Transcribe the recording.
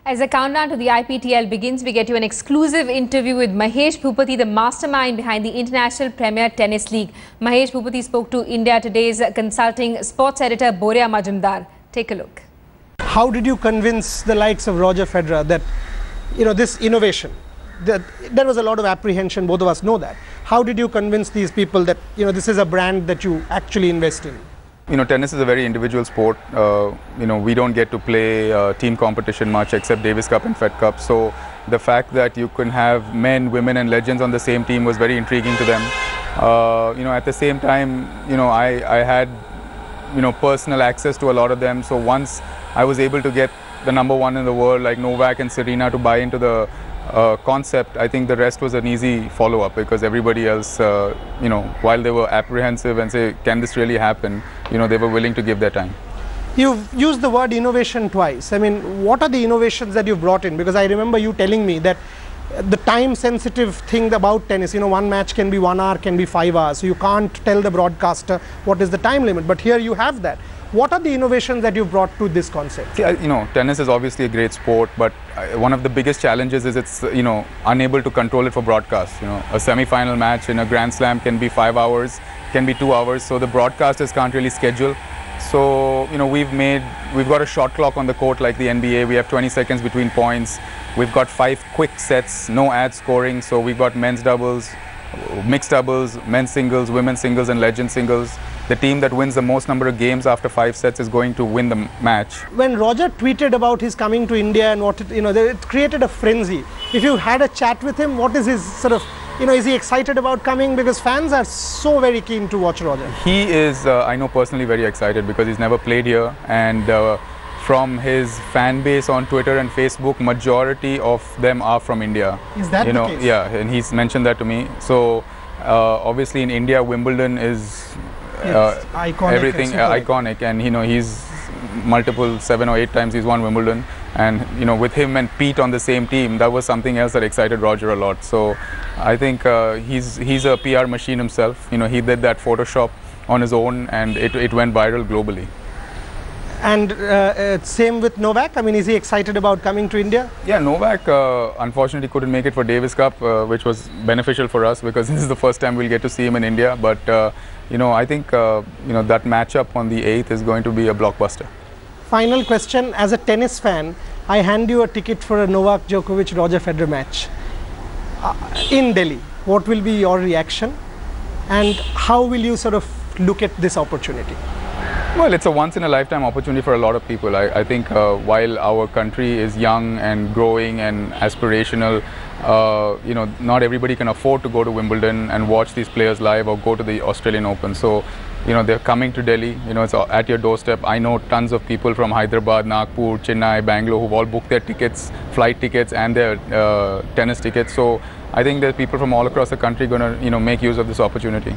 As the countdown to the IPTL begins, we get you an exclusive interview with Mahesh Bhupathi, the mastermind behind the International Premier Tennis League. Mahesh Bhupathi spoke to India Today's consulting sports editor Boria Majumdar. Take a look. How did you convince the likes of Roger Federer that, this innovation, that there was a lot of apprehension, both of us know that. How did you convince these people that, this is a brand that you actually invest in? Tennis is a very individual sport. We don't get to play team competition much except Davis Cup and Fed Cup. So the fact that you can have men, women and legends on the same team was very intriguing to them. At the same time, I had, personal access to a lot of them. So once I was able to get the #1 in the world like Novak and Serena to buy into the concept, I think the rest was an easy follow-up because everybody else, while they were apprehensive and say, can this really happen, they were willing to give their time. You've used the word innovation twice. I mean, what are the innovations that you've brought in? Because I remember you telling me that the time-sensitive thing about tennis, one match can be 1 hour, can be 5 hours. So you can't tell the broadcaster what is the time limit. But here you have that. What are the innovations that you've brought to this concept? See, tennis is obviously a great sport, but one of the biggest challenges is it's, unable to control it for broadcast. A semi-final match in a Grand Slam can be 5 hours, can be 2 hours, so the broadcasters can't really schedule. So, we've got a shot clock on the court like the NBA. We have 20 seconds between points. We've got 5 quick sets, no ad scoring. So we've got men's doubles, mixed doubles, men's singles, women's singles and legend singles. The team that wins the most number of games after 5 sets is going to win the match. When Roger tweeted about his coming to India and it created a frenzy. If you had a chat with him, what is his sort of, is he excited about coming? Because fans are so very keen to watch Roger. He is, I know personally, very excited because he's never played here. And from his fan base on Twitter and Facebook, majority of them are from India. Is that the case? Yeah, and he's mentioned that to me. So obviously in India, Wimbledon is iconic, everything iconic, and he's multiple 7 or 8 times he's won Wimbledon, and with him and Pete on the same team, that was something else that excited Roger a lot. So I think he's a PR machine himself. He did that Photoshop on his own and it went viral globally. And same with Novak. I mean, is he excited about coming to India? Yeah, Novak unfortunately couldn't make it for Davis Cup, which was beneficial for us because this is the first time we'll get to see him in India. But I think that matchup on the 8th is going to be a blockbuster. Final question: as a tennis fan, I hand you a ticket for a Novak Djokovic Roger Federer match in Delhi. What will be your reaction, and how will you sort of look at this opportunity? Well, it's a once-in-a-lifetime opportunity for a lot of people. I think while our country is young and growing and aspirational, not everybody can afford to go to Wimbledon and watch these players live or go to the Australian Open. So, they're coming to Delhi. It's at your doorstep. I know tons of people from Hyderabad, Nagpur, Chennai, Bangalore who've all booked their tickets, flight tickets and their tennis tickets. So I think there's people from all across the country going to, make use of this opportunity.